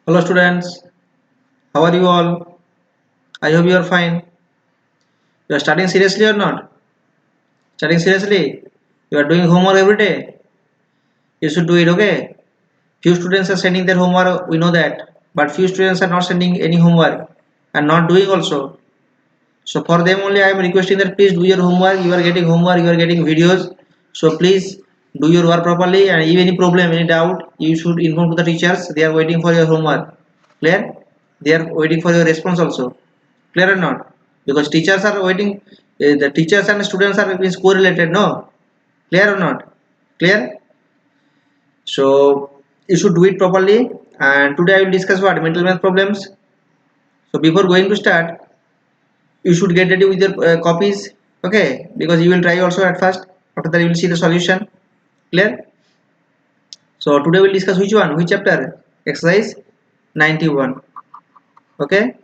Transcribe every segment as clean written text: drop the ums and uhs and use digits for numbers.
Hello students, how are you all? I hope you are fine. You are studying seriously or not? Studying seriously? You are doing homework every day? You should do it, okay? Few students are sending their homework, we know that. But few students are not sending any homework and not doing also. So for them only I am requesting that please do your homework. You are getting homework, you are getting videos. So please do your work properly, and if any problem, any doubt, you should inform to the teachers. They are waiting for your homework. Clear? They are waiting for your response also. Clear or not? Because teachers are waiting, the teachers and students are is correlated, no? Clear or not? Clear? So you should do it properly. And today I will discuss what mental math problems. So before going to start, you should get ready with your copies, okay? Because you will try also at first. After that, you will see the solution. Clear? So today we'll discuss which one, which chapter? Exercise 91. Okay.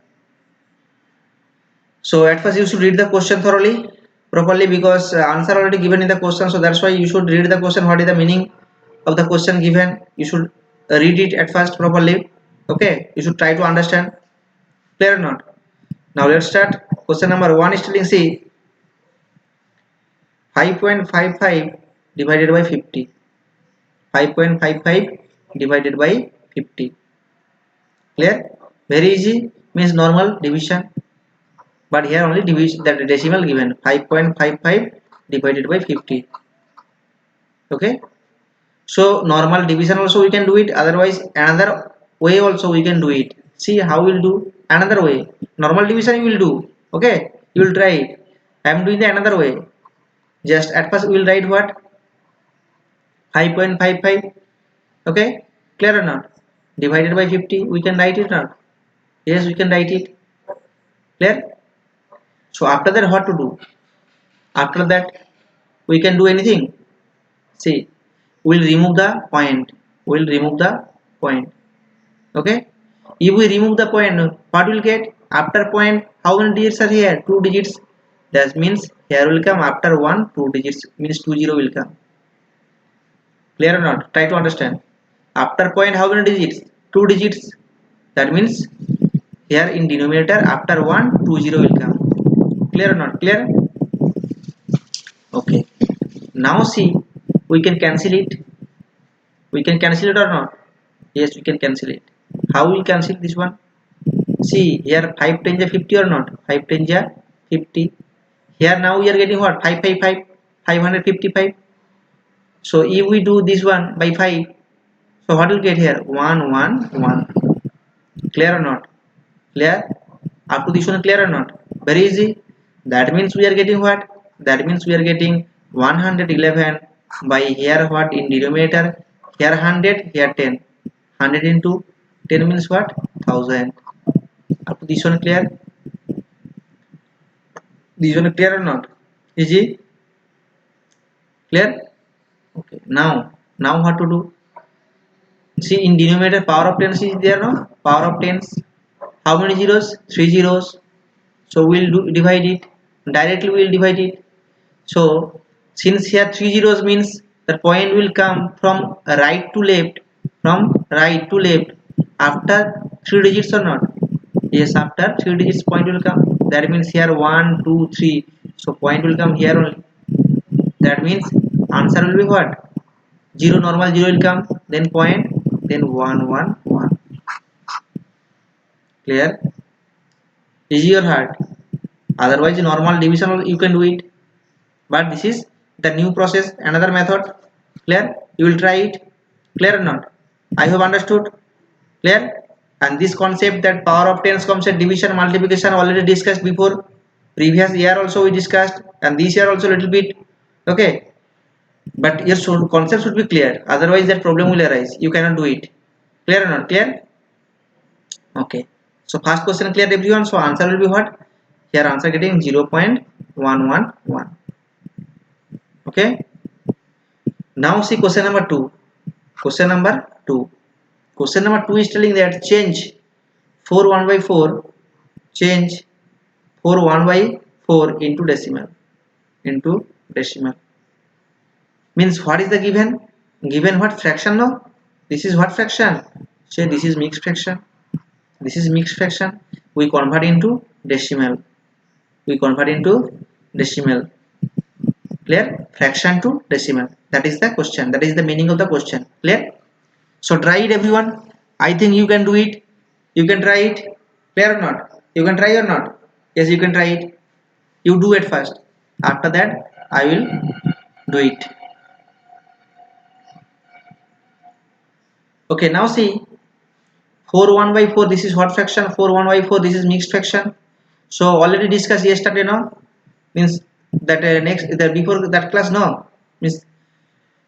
So at first you should read the question thoroughly, properly, because answer already given in the question. So that's why you should read the question. What is the meaning of the question given? You should read it at first properly. Okay. You should try to understand. Clear or not? Now let's start. Question number 1 is telling, see, 5.55 divided by 50. 5.55 divided by 50. Clear? Very easy. Means normal division. But here only division, that decimal given, 5.55 divided by 50. Okay, so normal division also we can do it, otherwise another way also we can do it. See how we'll do another way. Normal division you will do, okay, you will try it. I am doing the another way. Just at first we will write what, 5.55. Okay, clear or not? Divided by 50, we can write it or not? Yes, we can write it. Clear? So after that what to do? After that we can do anything. See, we'll remove the point. We'll remove the point. Okay. If we remove the point, what will get? After point, how many digits are here? Two digits. That means here will come after one, two digits. Means 20 will come. Clear or not? Try to understand. After point, how many digits? Two digits. That means here in denominator, after one, 20 will come. Clear or not? Clear? Okay. Now see, we can cancel it. We can cancel it or not? Yes, we can cancel it. How we cancel this one? See here, 5 10 50 or not? 5 10 50. Here now we are getting what? 555, 555. So if we do this one by 5, so what will get here? 1 1 1. Clear or not? Clear? Up to this one, clear or not? Very easy. That means we are getting what? That means we are getting 111 by here what in denominator? Here 100, here 10. 100 into 10 means what? 1000. Up to this one, clear? This one clear or not? Easy? Clear? Okay. Now what to do? See, in denominator power of 10 is there, no? Power of 10s. How many zeros? 3 zeros. So we'll divide it. Directly we'll divide it. So since here 3 zeros means the point will come from right to left. From right to left. After 3 digits or not? Yes, after 3 digits point will come. That means here 1 2 3. So point will come here only. That means answer will be what? 0, normal 0 will come, then point, then 1 1 1. Clear? Easy or hard? Otherwise normal division you can do it, but this is the new process, another method. Clear? You will try it. Clear or not? I have understood. Clear? And this concept, that power of tens concept, division, multiplication, already discussed before. Previous year also we discussed, and this year also a little bit. Okay, but your concept should be clear, otherwise that problem will arise, you cannot do it. Clear or not? Clear? Okay, so first question clear everyone. So answer will be what? Here answer getting 0.111. Okay, now see question number 2. Question number 2 is telling that change 4 1 by 4, change 4 1 by 4 into decimal. Means what is the given what fraction? No, this is what fraction? Say this is mixed fraction. This is mixed fraction. We convert into decimal. Clear? Fraction to decimal. That is the question. That is the meaning of the question. Clear? So try it, everyone. I think you can do it. You can try it. Clear or not? You can try or not? Yes, you can try it. You do it first. After that, I will do it. Okay, now see, 4 1 by 4, this is what fraction? 4 1 by 4, this is mixed fraction. So already discussed yesterday, no? Means that next that before that class, no? Means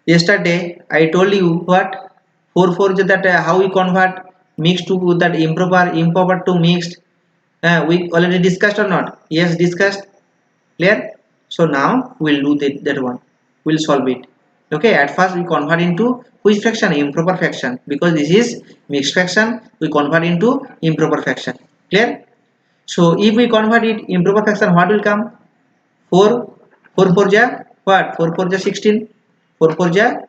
yesterday I told you what 4 4 is that how we convert mixed to that improper to mixed. We already discussed or not? Yes, discussed. Clear? So now we'll do that one. We'll solve it. Okay, at first we convert into which fraction? Improper fraction. Because this is mixed fraction, we convert into improper fraction. Clear? So if we convert it improper fraction, what will come? 4 4 4 ja what? 4 4 ja 16. 4 4 ja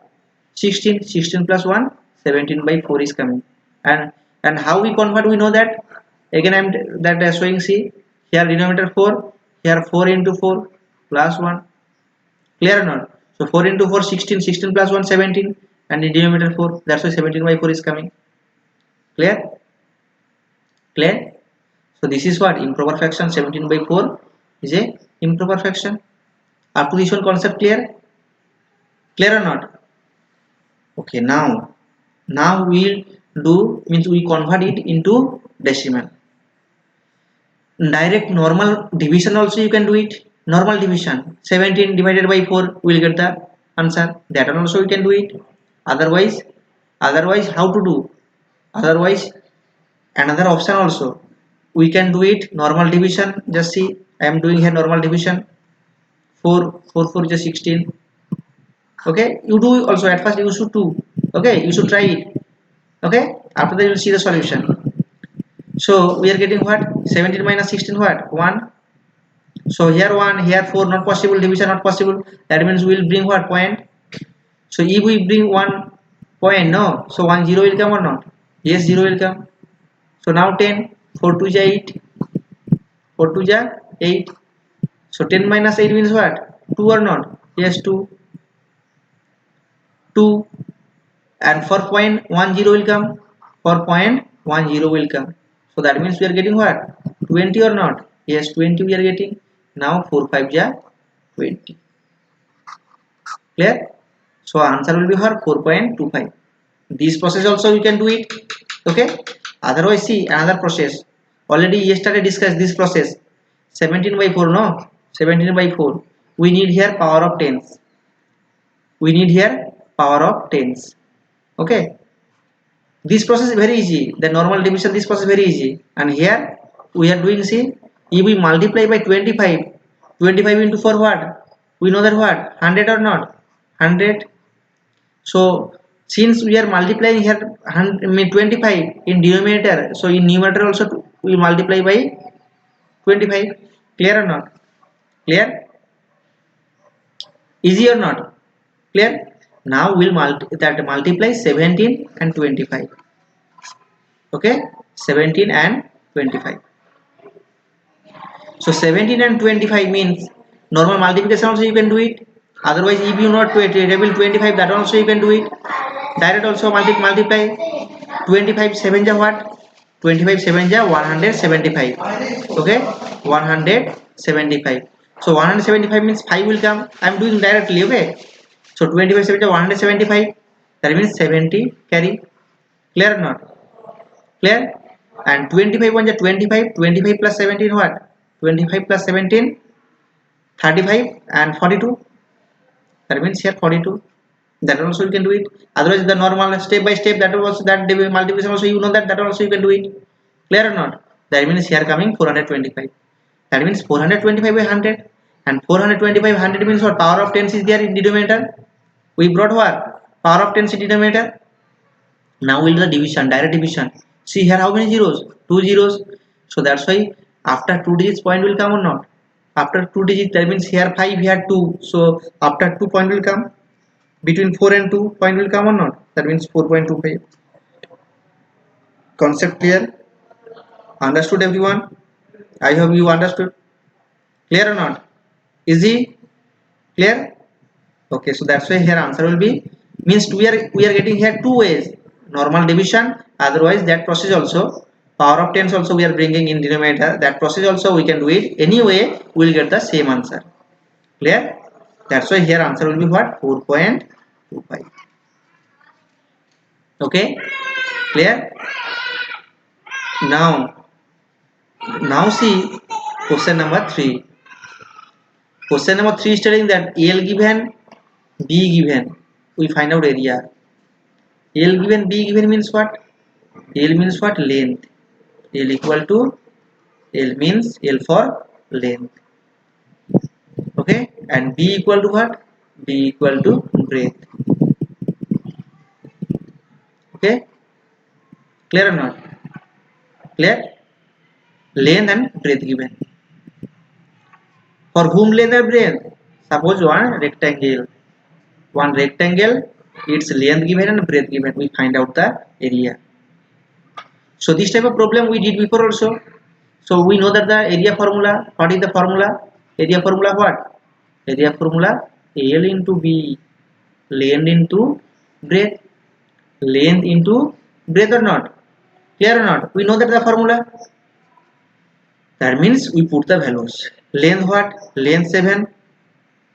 16. 16 plus 1 17 by 4 is coming. And how we convert, we know that. Again I am that showing, see here denominator 4, here 4 into 4 plus 1. Clear or not? So 4 into 4 16, 16 plus 1 17, and the denominator 4, that's why 17 by 4 is coming. Clear? Clear? So this is what improper fraction. 17 by 4 is a improper fraction. Up to this one concept clear? Clear or not? Okay, now we'll do, means we convert it into decimal. Direct normal division also you can do it. Normal division, 17 divided by 4, we will get the answer. That one also we can do it. Otherwise how to do? Otherwise another option also we can do it. Normal division, just see I am doing here normal division. 4 4 4 just 16. Okay, you do also. At first you should do. Okay, you should try it. Okay, after that you will see the solution. So we are getting what? 17 minus 16 what? 1. So here 1, here 4, not possible. Division not possible. That means we will bring what? Point. So if we bring 1 point, no, so 1 0 will come or not? Yes, 0 will come. So now 10. 4 2 is 8. 4 2 is 8. So 10 minus 8 means what? 2 or not? Yes, 2. 2. And for 0.10 will come. For 0.10 will come. So that means we are getting what? 20 or not? Yes, 20 we are getting. Now 4 5 ja 20. Clear? So answer will be for 4.25. This process also you can do it. Okay. Otherwise, see another process. Already yesterday discussed this process. 17 by 4, no? 17 by 4. We need here power of tens. We need here power of tens. Okay. This process is very easy. The normal division, this process is very easy. And here we are doing, see, if we multiply by 25, 25 into 4 what? We know that what? 100 or not? 100. So since we are multiplying here 25 in denominator, so in numerator also we multiply by 25. Clear or not? Clear? Easy or not? Clear? Now we'll multiply 17 and 25. Okay, 17 and 25. So 17 and 25 means normal multiplication also you can do it. Otherwise, if you not able 25, that also you can do it. Direct also multiply 25 7 ja what? 25 7 ja 175. Okay, 175. So 175 means 5 will come. I am doing directly. Okay, so 25 7 ja 175. That means 70 carry. Clear or not? Clear? And 25 1 ja 25. 25 plus 17 what? 25 plus 17 35 and 42. That means here 42. That also you can do it. Otherwise the normal step by step, that also, that multiplication also you know that also you can do it. Clear or not? That means here coming 425. That means 425 by 100, and 425 100 means what? Power of 10 is there in denominator. We brought what? Power of 10 in denominator. Now we'll do the division, direct division. See here how many zeros? 2 zeros. So that's why after 2 digits point will come or not? After 2 digits, that means here 5, here 2. So after 2 point will come. Between 4 and 2 point will come or not? That means 4.25. Concept clear? Understood everyone? I hope you understood. Clear or not? Easy? Clear? Okay, so that's why here answer will be, means we are getting here two ways, normal division, otherwise that process also, power of tens also we are bringing in denominator, that process also we can do it. Anyway we will get the same answer. Clear? That's why here answer will be what? 4.25. Okay, clear? Now see question number 3. Question number 3 is telling that L given, B given, we find out area. L given, B given means what? L means what? Length. L equal to, L means L for length. Okay, and B equal to what? B equal to breadth. Okay, clear or not? Clear? Length and breadth given. For whom length and breadth? Suppose one rectangle, its length given and breadth given. We find out the area. So this type of problem we did before also. So we know that the area formula. What is the formula? Area formula what? Area formula L into B, length into breadth, length into breadth or not? Clear or not? We know that the formula. That means we put the values. Length what? Length 7.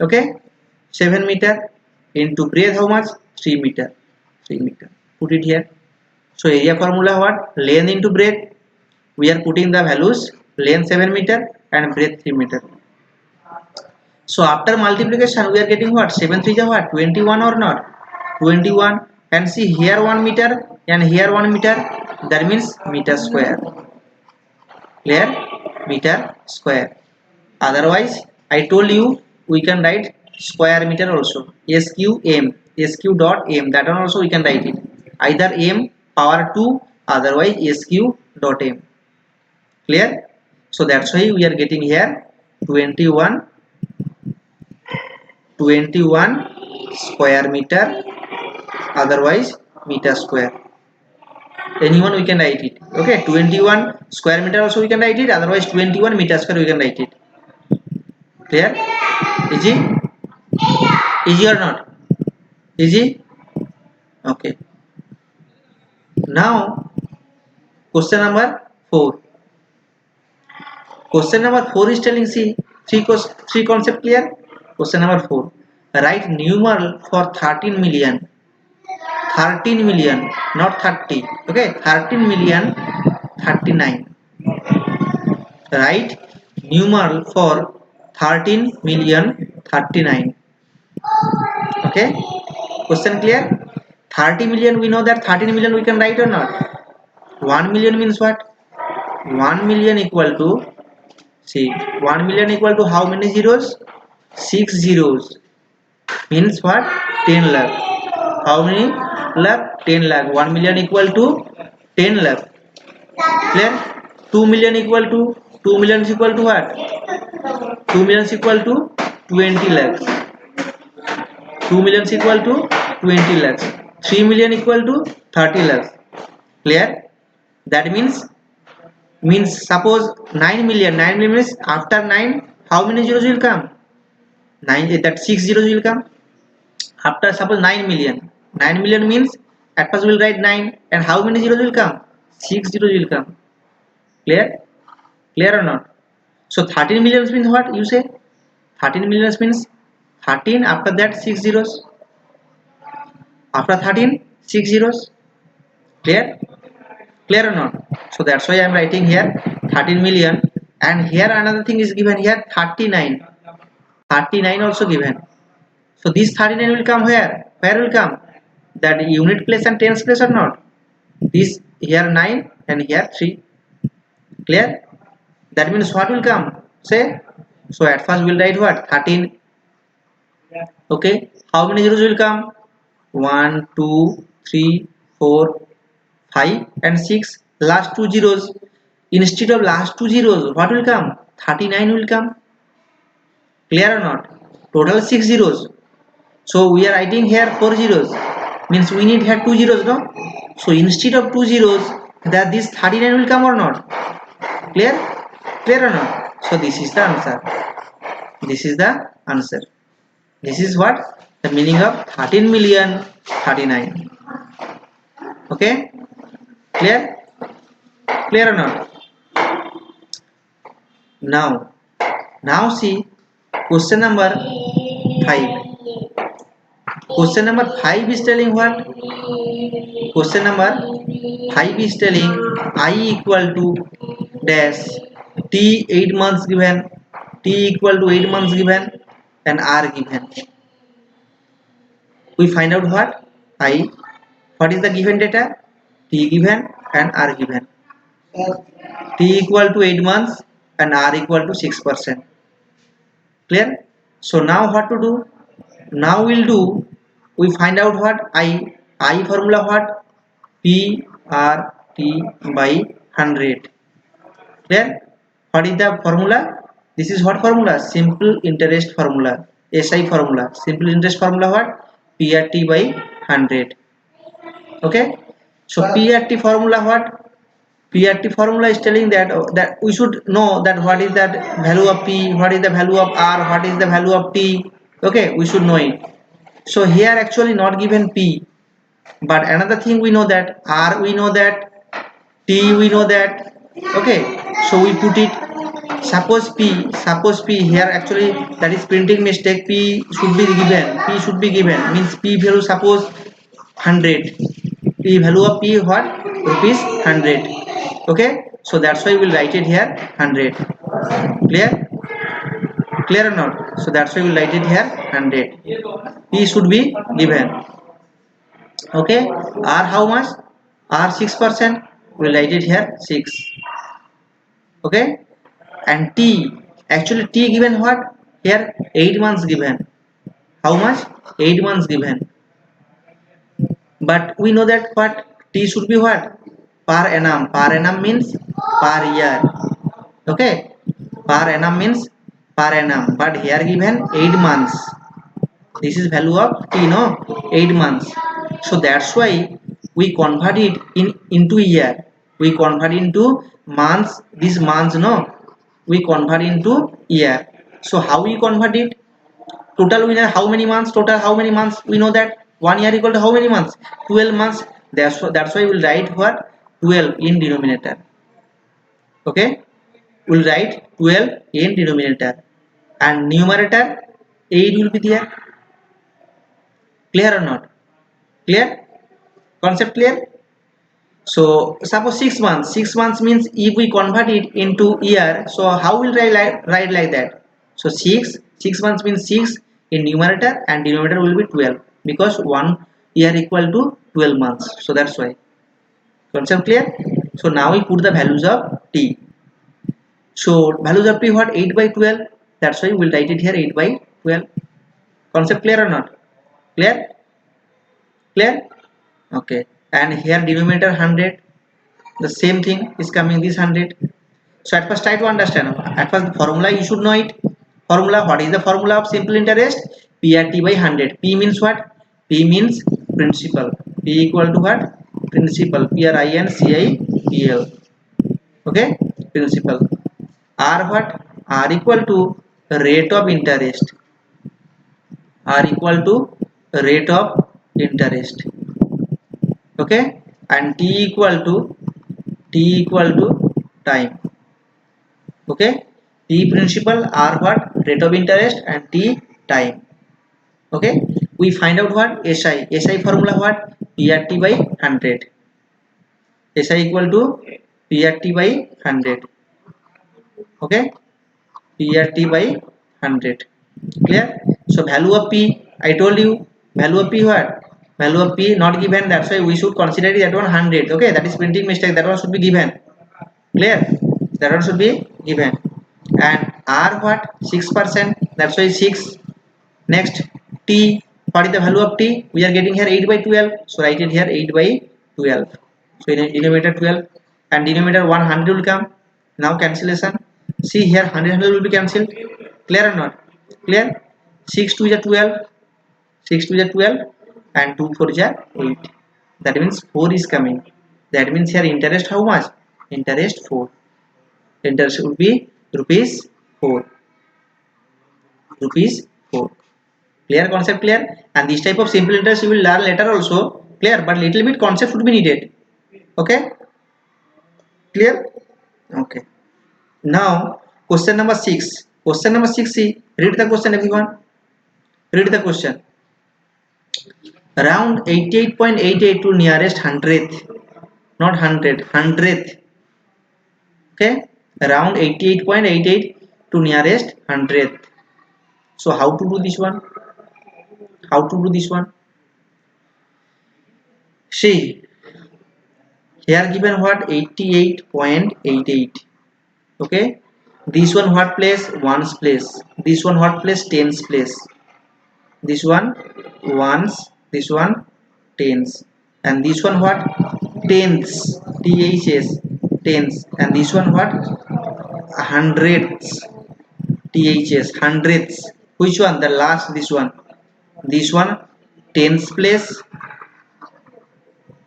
Okay, 7 meter into breadth how much? 3 meter. 3 meter. Put it here. So area formula what? Length into breadth. We are putting the values, length 7 meter and breadth 3 meter. So after multiplication we are getting what? 7 3 is what? 21 or not? 21. And see here 1 meter and here 1 meter, that means meter square. Clear? Meter square. Otherwise I told you we can write square meter also. SQM, SQ dot M, that one also we can write it. Either M power 2, otherwise SQ dot M. Clear? So that's why we are getting here 21 square meter, otherwise meter square. Anyone we can write it. Okay, 21 square meter also we can write it, otherwise 21 meter square we can write it. Clear? Easy? Easy or not? Easy? Okay. Now question number 4. Question number 4 is telling, see, three concept clear. Question number 4. Write numeral for 13 million. 13 million, not 30. Okay, 13 million 39. Write numeral for 13 million 39. Okay, question clear? 30 million, we know that 13 million we can write or not? 1 million means what? 1 million equal to, see, 1 million equal to how many zeros? 6 zeros. Means what? 10 lakh. How many lakh? 10 lakh. 1 million equal to 10 lakh. Clear? 2 million equal to, 2 million is equal to what? 2 million is equal to 20 lakhs. 2 million is equal to 20 lakhs. 3 million equal to 30 lakhs. Clear? That means suppose 9 million. 9 million means after 9 how many zeros will come? 9, that 6 zeros will come. After suppose 9 million. 9 million means at first we will write 9 and how many zeros will come? 6 zeros will come. Clear? Clear or not? So 13 millions means what you say? 13 millions means 13, after that 6 zeros. After 13, 6 zeros. Clear? Clear or not? So that's why I am writing here 13 million, and here another thing is given here 39. 39 also given. So this 39 will come where? Where will come? That unit place and tens place or not? This here 9 and here 3. Clear? That means what will come? Say. So at first we will write what? 13. Okay. How many zeros will come? 1, 2, 3, 4, 5 and 6. Last 2 zeros. Instead of last 2 zeros, what will come? 39 will come. Clear or not? Total 6 zeros. So we are writing here 4 zeros. Means we need here 2 zeros, no? So instead of 2 zeros, that this 39 will come or not? Clear? Clear or not? So this is the answer. This is the answer. This is what the meaning of 13,039,000. Okay? Clear? Clear or not? Now see question number 5. Question number 5 is telling what? Question number 5 is telling I equal to dash t 8 months given, t equal to 8 months given, and r given. We find out what? I. What is the given data? T given and r given. T equal to 8 months and r equal to 6%. Clear? So now what to do? Now we'll do, we find out what? I formula what? P R T by 100. Clear? What is the formula? This is what formula? Simple interest formula. SI formula. Simple interest formula what? PRT by 100. Okay? So PRT formula what? PRT formula is telling that we should know that what is that value of P, what is the value of R, what is the value of T. Okay, we should know it. So here actually not given P, but another thing we know that R we know that, T we know that. Okay, so we put it. Suppose P here actually that is printing mistake. P should be given. P should be given means P value suppose 100. P value of P what? Rupees 100. Okay, so that's why we'll write it here 100. Clear? Clear or not? So that's why we'll write it here 100. P should be given. Okay, R how much? R 6%. We'll write it here 6. Okay, and T actually T given what? Here 8 months given. How much? 8 months given. But we know that what? T should be what? Per annum. Per annum means per year. Okay, per annum means per annum, but here given 8 months. This is value of T, no? 8 months. So that's why we convert it into year. We convert into months. These months, no? We convert into year. So how we convert it? Total we know how many months? Total how many months? We know that 1 year equal to how many months? 12 months. That's why we'll write what? 12 in denominator. Okay? We'll write 12 in denominator, and numerator 8 will be there. Clear or not? Clear? Concept clear? So suppose 6 months. 6 months means if we convert it into year, so how will write like that? So 6 months means 6 in numerator and denominator will be 12 because 1 year equal to 12 months. So that's why. Concept clear? So now we put the values of T. So values of T what? 8 by 12. That's why we'll write it here 8 by 12. Concept clear or not? Clear? Clear? Okay. And here denominator 100. The same thing is coming this 100. So at first try to understand. At first the formula you should know it. Formula, what is the formula of simple interest? PRT by 100. P means what? P means principal. P equal to what? Principal. PRINCIPL. Okay? Principal. R what? R equal to rate of interest. R equal to rate of interest. Okay? And T equal to time. Okay, T principal, R what? Rate of interest, and T time. Okay, we find out what? SI formula what? PRT by 100. SI equal to PRT by 100. Okay, PRT by 100. Clear? So value of P, I told you value of P what? Value of P not given. That's why we should consider it that one 100. Okay, that is printing mistake. That one should be given. Clear? That one should be given. And R what? 6%. That's why 6. Next T. What is the value of T? We are getting here 8 by 12. So write it here 8 by 12. So in denominator 12 and denominator 100 will come. Now cancellation. See here 100 will be cancelled. Clear or not? Clear? 6 2 is 12. 6 2 is 12 and 2 4 is 8. That means 4 is coming. That means here interest how much? Interest 4. Interest would be rupees 4. Rupees 4. Clear concept, clear? And this type of simple interest you will learn later also, clear, but little bit concept would be needed. Okay, clear? Okay. Now question number 6. Question number 6, see, read the question everyone. Read the question. Round 88.88 to nearest hundredth, not hundredth. Okay, around 88.88 to nearest hundredth. So how to do this one? How to do this one? See, here given what? 88.88. Okay, this one what place? Ones place. This one what place? Tens place. This one ones. This one tens. And this one what? Tenths. THS. Tens. And this one what? Hundredths. THS. Hundredths. Which one? The last, this one. This one tens place.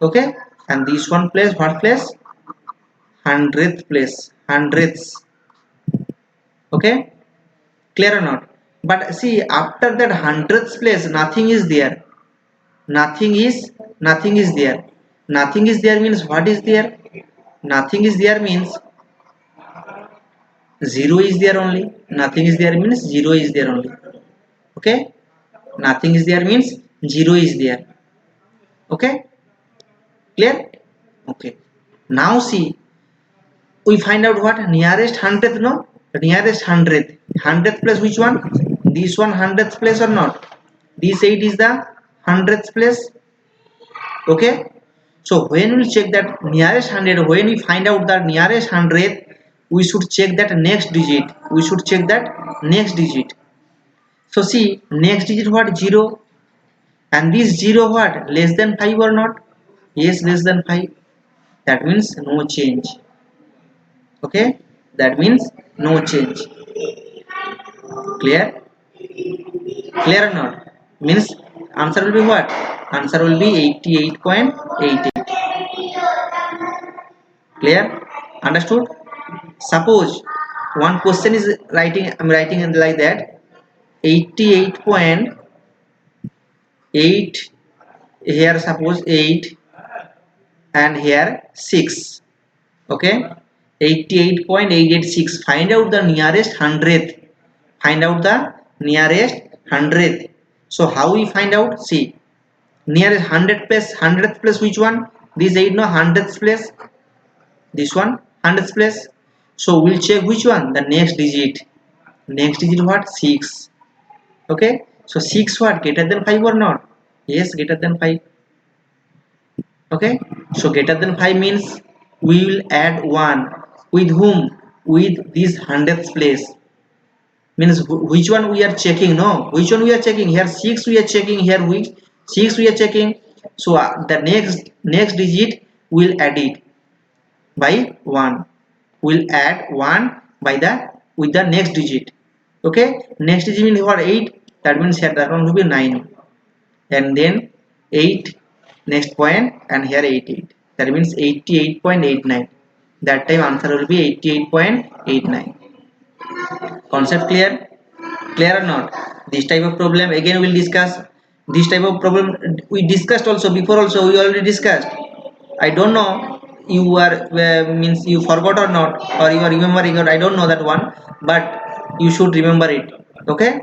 Okay, and this one place what place? Hundredth place. Hundredths. Okay, clear or not? But see, after that hundredths place nothing is there. Nothing is there. Nothing is there means what is there? Nothing is there means 0 is there only. Nothing is there means 0 is there only. Okay, nothing is there means 0 is there. Okay, clear? Okay, now see, we find out what? Nearest hundredth, no? Nearest hundredth place which one? This one hundredth place or not? This 8 is the hundredth place. Okay, so when we check that nearest hundred, when we find out that nearest hundredth, we should check that next digit. We should check that next digit. So see, next digit what? 0. And this 0 what? Less than 5 or not? Yes, less than 5. That means no change. Okay, that means no change. Clear? Clear or not? Means answer will be what? Answer will be 88.88. Clear? Understood? Suppose one question is writing, I'm writing in like that, 88.8, here suppose 8 and here 6. Okay, 88.886. Find out the nearest hundredth. Find out the nearest hundredth. So how we find out? See, nearest hundredth place which one? This 8 no hundredth place. This one hundredth place. So we'll check which one? The next digit. Next digit what? 6. Okay. So 6 what? Greater than 5 or not? Yes, greater than 5. Okay. So greater than 5 means we will add 1. With whom? With this hundredth place. Means which one we are checking? No, which one we are checking? Here 6 we are checking. Here we 6 we are checking. So the next digit will add it by 1. We'll add 1 by the with the next digit. Okay, next digit means what? 8. That means here that one will be 9, and then 8 next point, and here 88. That means 88.89. That time answer will be 88.89. Concept clear? Clear or not? This type of problem again we'll discuss. This type of problem we discussed also before. Also we already discussed. I don't know you are means you forgot or not, or you are remembering, or I don't know that one, but you should remember it. Okay,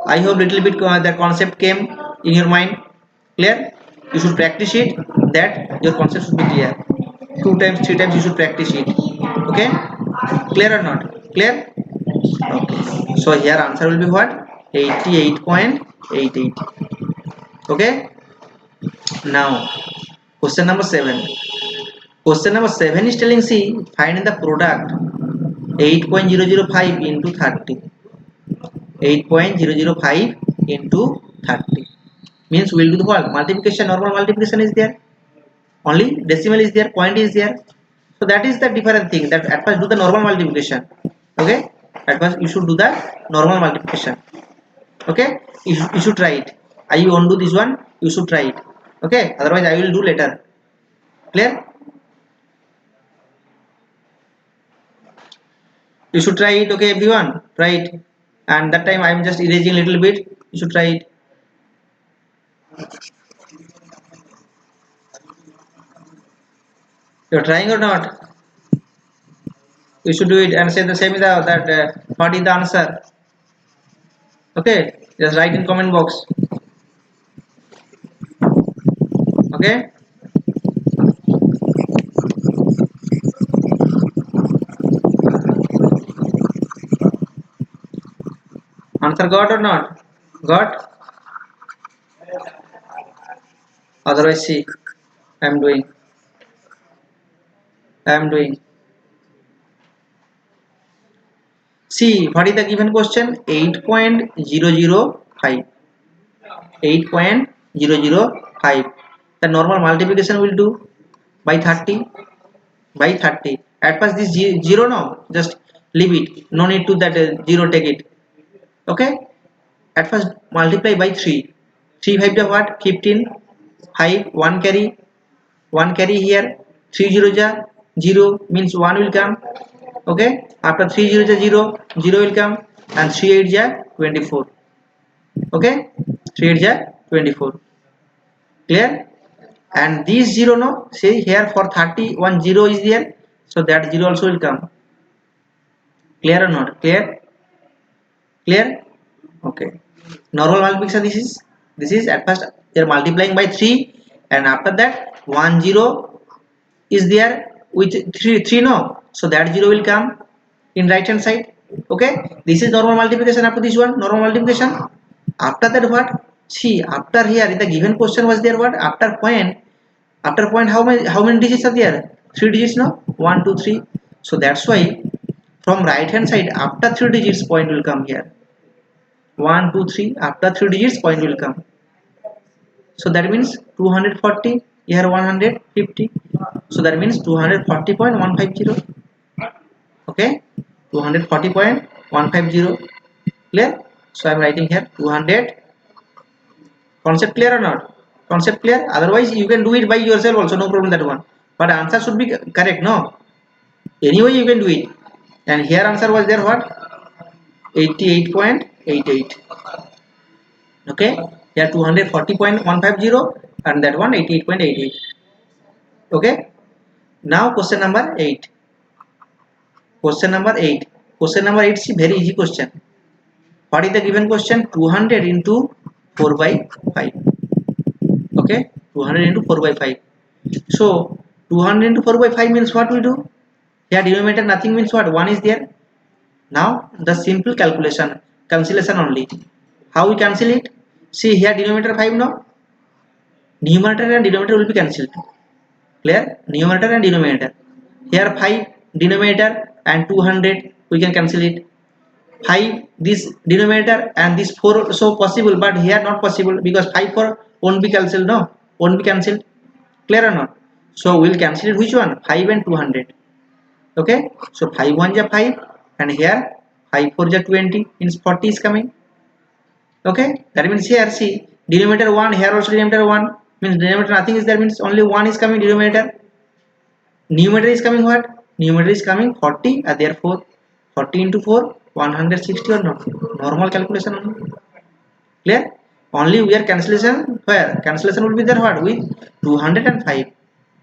I hope little bit the concept came in your mind. Clear? You should practice it, that your concept should be clear. 2 times 3 times you should practice it. Okay, clear or not? Clear? Okay, so here answer will be what? 88.88. Okay, now question number 7. Question number 7 is telling, see, find the product 8.005 into 30. 8.005 into 30 means we'll do the what? Multiplication. Normal multiplication is there, only decimal is there, point is there. So that is the different thing, that at first do the normal multiplication. Okay, at first you should do the normal multiplication. Okay, you should try it. I won't do this one, you should try it. Okay, otherwise I will do later. Clear? You should try it. Okay, everyone, try it. And that time I'm just erasing a little bit. You should try it. You're trying or not? You should do it and say the same that what is the answer. Okay, just write in comment box. Okay, answer got or not? Got? Otherwise, see, I'm doing. I'm doing. See, what is the given question? 8.005. 8.005. The normal multiplication will do by 30. By 30. At first, this 0 no, just leave it. No need to that 0 take it. Okay. At first, multiply by 3. 3 5 the what? 15. 5 1 carry. 1 carry here. 3 0 ja 0 means 1 will come. Okay. After 3 0 ja 0 0 will come, and 3 8 ja 24. Okay, 3 8 ja 24. Clear? And this 0 no, see here for 30 one 0 is there, so that 0 also will come. Clear or not? Clear? Clear? Okay. Normal multiplication, this is at first they are multiplying by 3, and after that 1 0 is there with 3 no, so that 0 will come in right hand side. Okay, this is normal multiplication. After this one normal multiplication, after that what? See, after here in the given question was there what? After point how many digits are there? 3 digits, no? 1 2 3. So that's why from right hand side after 3 digits point will come here. 1 2 3, after 3 digits point will come. So that means 240, here 150, so that means 240.150. Okay, 240.150. Clear? So I'm writing here 200. Concept clear or not? Concept clear? Otherwise you can do it by yourself also, no problem that one, but answer should be correct, no? Anyway you can do it. And here answer was there what? 88.88. Okay, here 240.150 and that one 88.88. Okay, now question number 8. Question number 8. Question number 8 is very easy question. What is the given question? 200 into 4 by 5. Okay, 200 into 4 by 5. So 200 into 4 by 5 means what we do? Here denominator nothing means what? 1 is there. Now the simple cancellation only. How we cancel it? See here denominator 5 no? Numerator and denominator will be cancelled. Clear? Numerator and denominator. Here 5 denominator and 200 we can cancel it. 5 this denominator and this 4 so possible, but here not possible because 5 4 won't be cancelled, no? Won't be cancelled. Clear or not? So we'll cancel it which one? 5 and 200. Okay, so 5 1 ja 5 and here 5 4 ja 20 means 40 is coming. Okay, that means here see denominator 1, here also denominator 1 means denominator nothing is there, means only 1 is coming denominator. Numerator is coming what? Numerator is coming 40, therefore 40 into 4 160 or not? Normal calculation only. Clear? Only we are cancellation where? Cancellation will be there what? With 205.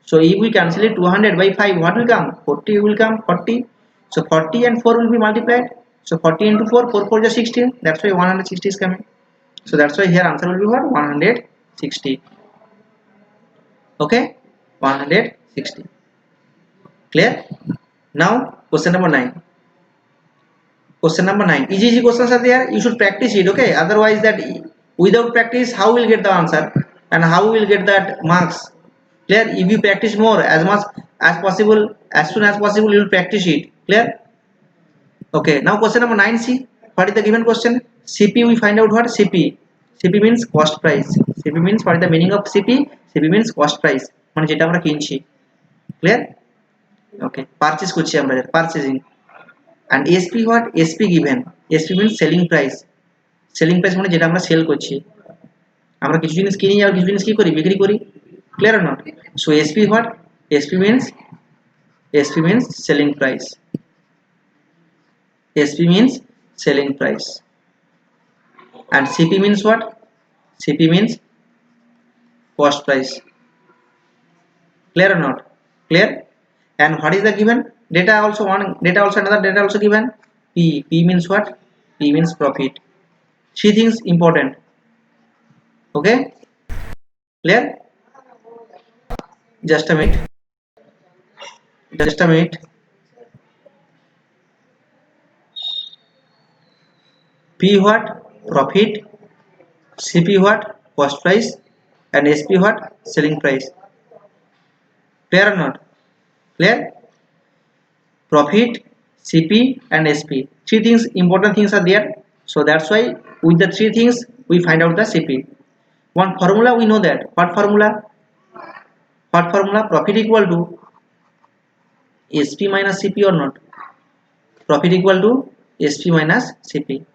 So if we cancel it 200 by 5, what will come? 40 will come, 40. So 40 and 4 will be multiplied. So 40 into 4, 4 4 is 16. That's why 160 is coming. So that's why here answer will be what? 160. Okay, 160. Clear? Now question number 9. Question number 9. Easy questions are there. You should practice it. Okay. Otherwise that without practice, how will get the answer and how will get that marks? Clear? If you practice more as much as possible, as soon as possible, you will practice it. Clear? Okay. Now question number 9. See, what is the given question? CP. We find out what CP. CP means cost price. CP means what is the meaning of CP? CP means cost price. মানে যেটা আমরা কিনছি। Clear? Okay. Purchase করছি আমরা, purchasing. And SP what? SP given. SP means selling price. Selling price মানে যেটা আমরা sell করছি। আমরা কিছু জিনিস কিনি আর কিছু জিনিস কি করি? বিক্রি করি। Clear or not? So SP what? SP means selling price. SP means selling price, and CP means what? CP means cost price. Clear or not? Clear? And what is the given? Data also one, data also another data also given. P. P means what? P means profit. Three things important. Okay? Clear? Just a minute. Just a minute. P what? Profit. CP what? Cost price. And SP what? Selling price. Clear or not? Clear? Profit, CP and SP. Three things, important things are there. So that's why with the three things we find out the CP. One formula we know that. What formula? What formula? Profit equal to SP minus CP or not? Profit equal to SP minus CP.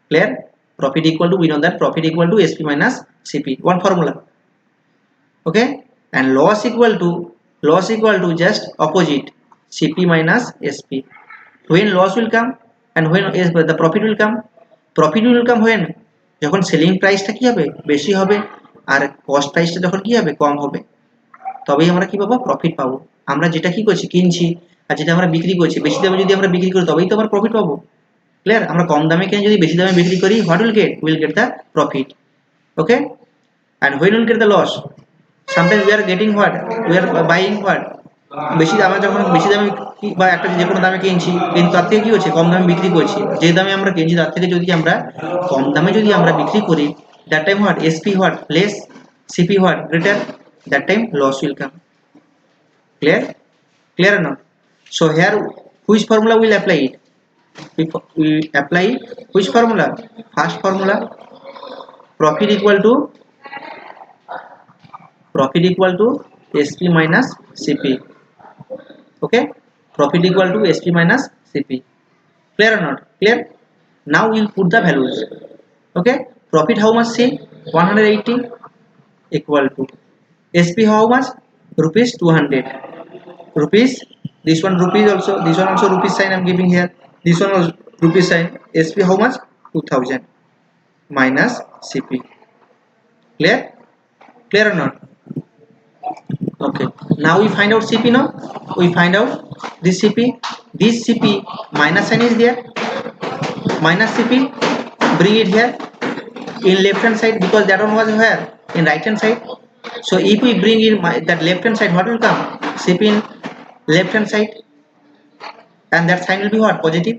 Clear? Profit equal to, we know that profit equal to SP minus CP. One formula. Okay? And loss equal to just opposite, CP minus SP. When loss will come and when the profit will come? Profit will come when? যখন selling প্রাইসটা কি হবে? বেশি হবে, আর cost প্রাইসটা যখন কি হবে? কম হবে, তবেই আমরা কি পাবো? প্রফিট পাবো। আমরা যেটা কি করছি? কিনছি, আর যেটা আমরা বিক্রি করছি, বেশি দামে যদি আমরা বিক্রি করি তবেই তো আমরা প্রফিট পাবো। ক্লিয়ার? আমরা কম দামে কিনে যদি বেশি দামে বিক্রি করি, what will get? Will get the profit. Okay? and when will get the loss? Sometimes we are getting what? We are buying what? বেশি দামে, যখন বেশি দামে বা একটা যে কোনো দামে কিনছি, কিন্তু তার থেকে কি হচ্ছে? কম দামে বিক্রি করছি। যে দামে আমরা কিনছি তার থেকে যদি আমরা কম দামে যদি আমরা বিক্রি করি, that time what? SP what? Less, CP what? Greater, that time loss will come. Clear? Clear or not? So here which formula will apply it? We apply which formula? First formula, profit equal to SP minus CP. Okay, profit equal to SP minus CP. Clear or not? Clear? Now we'll put the values. Okay, profit how much? See, 180 equal to SP how much? Rupees 200. Rupees, this one rupees also, this one also rupees sign I'm giving here, this one was rupees sign. SP how much? 2000 minus CP. Clear? Clear or not? Okay, now we find out CP. Now we find out this CP. This CP minus sign is there, minus CP, bring it here in left hand side, because that one was where? In right hand side. So if we bring in that left hand side, what will come? CP in left hand side, and that sign will be what? Positive.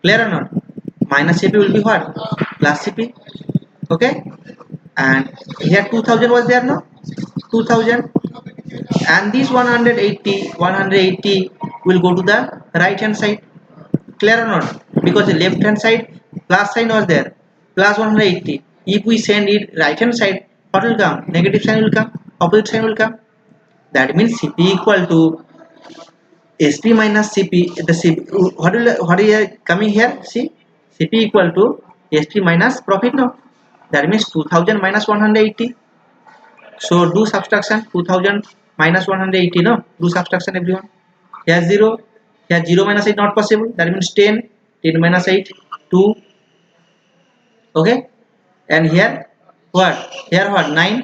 Clear or not? Minus CP will be what? Plus CP. Okay, and here 2000 was there, no? 2000, and this 180 will go to the right hand side. Clear or not? Because the left hand side plus sign was there, plus 180. If we send it right hand side, what will come? Negative sign will come, opposite sign will come. That means CP equal to SP minus CP. The CP, what is coming here? See, CP equal to SP minus profit. No, that means 2000 minus 180. So do subtraction. 2000 minus 180. No, do subtraction everyone. Here 0. Here 0 minus 8 not possible. That means 10. 10 minus 8, 2. Okay. And here what? Here what? 9.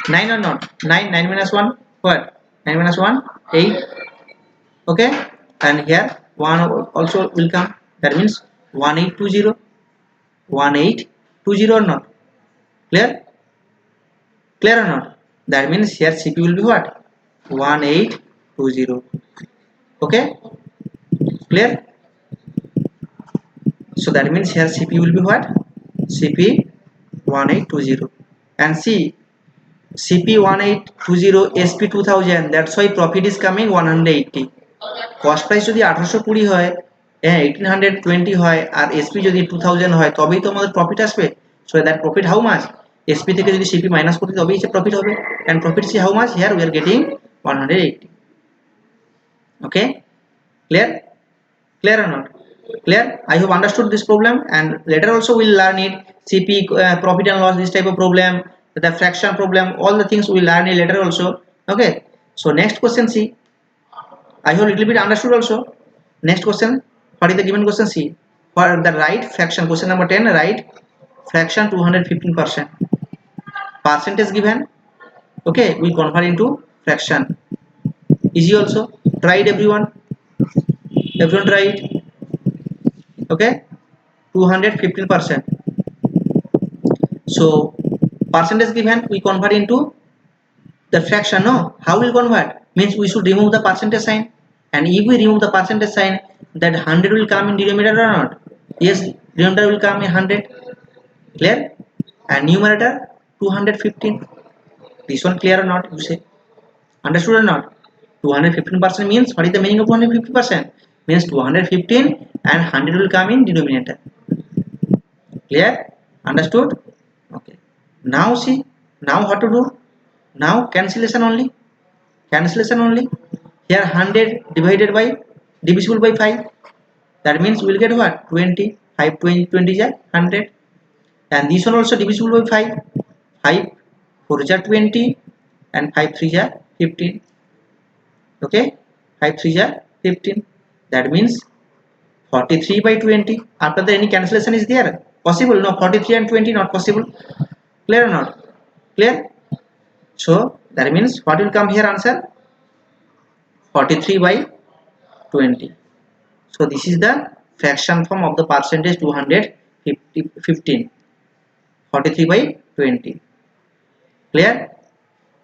9 or not? 9. 9 minus 1. What? 9 minus 1. 8. Okay. And here 1 also will come. That means 1820. 1820 or not? Clear? Clear or not? That means here CP will be what? 1820. Okay, clear? So that means here CP will be what? CP 1820. And see, CP 1820, SP 2000. That's why profit is coming 180. Cost price যদি 1820 হয়, 1820 হয়, আর SP যদি 2000 হয়, তবেই তো আমাদের profit আসবে। So that profit how much? SP থেকে যদি CP মাইনাস করি তবেই সে প্রফিট হবে। And profit see how much? Here we are getting 180. Okay, clear? Clear or not? Clear? I have understood this problem, and later also we'll learn it. CP, profit and loss, this type of problem, the fraction problem, all the things we'll learn it later also. Okay, so next question, see, I have a little bit understood also. Next question, what is the given question? See, for the right fraction, question number 10, right fraction 215%. Percentage given, okay, we convert into fraction. Easy also. Try it, everyone. Everyone try it. Okay, 215%. So percentage given, we convert into the fraction. No, how will convert? Means we should remove the percentage sign, and if we remove the percentage sign, that 100 will come in denominator or not? Yes, denominator will come in 100. Clear? And numerator 215. This one clear or not? You say. Understood or not? 215% means, what is the meaning of 250%? Means 215 and 100 will come in denominator. Clear? Understood? Okay. Now see, now what to do? Now cancellation only. Cancellation only. Here 100 divided by, divisible by 5. That means we will get what? 20. 5 20 is 100. And this one also divisible by 5. 5 4 is 20 and 5 3 is 15. Okay, 5 3 is 15. That means 43 by 20. After that, any cancellation is there? Possible? No, 43 and 20 not possible. Clear or not? Clear? So that means what will come here answer? 43 by 20. So this is the fraction form of the percentage 215. 43 by 20. Clear?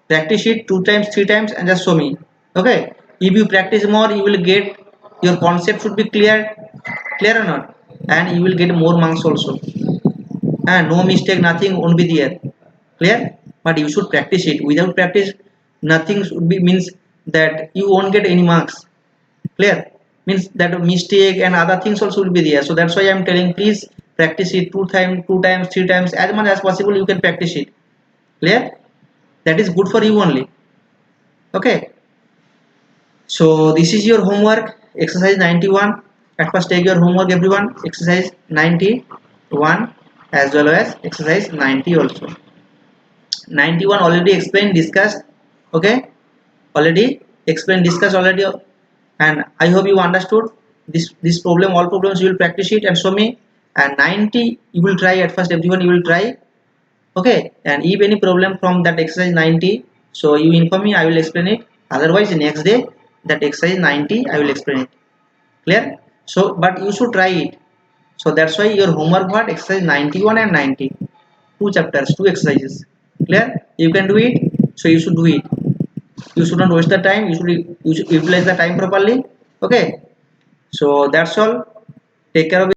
Practice it 2 times, 3 times and just show me. Okay, if you practice more, you will get, your concept should be clear or not, and you will get more marks also, and no mistake, nothing won't be there. Clear? But you should practice it. Without practice, nothing should be, means that you won't get any marks. Clear? Means that mistake and other things also will be there. So that's why I am telling, please practice it 2 times, 3 times, as much as possible you can practice it. Clear? That is good for you only. Okay, so this is your homework, exercise 91. At first take your homework, everyone. Exercise 91 as well as exercise 90 also. 91 already explained, discussed. Okay, already explained, discussed already, and I hope you understood this problem. All problems you will practice it and show me. And 90 you will try at first, everyone, you will try. Okay, and if any problem from that exercise 90, so you inform me, I will explain it. Otherwise next day that exercise 90 I will explain it. Clear? So but you should try it. So that's why your homework, what, exercise 91 and 90, 2 chapters, 2 exercises. Clear? You can do it, so you should do it. You should not waste the time. You should utilize the time properly. Okay, so that's all. Take care of it.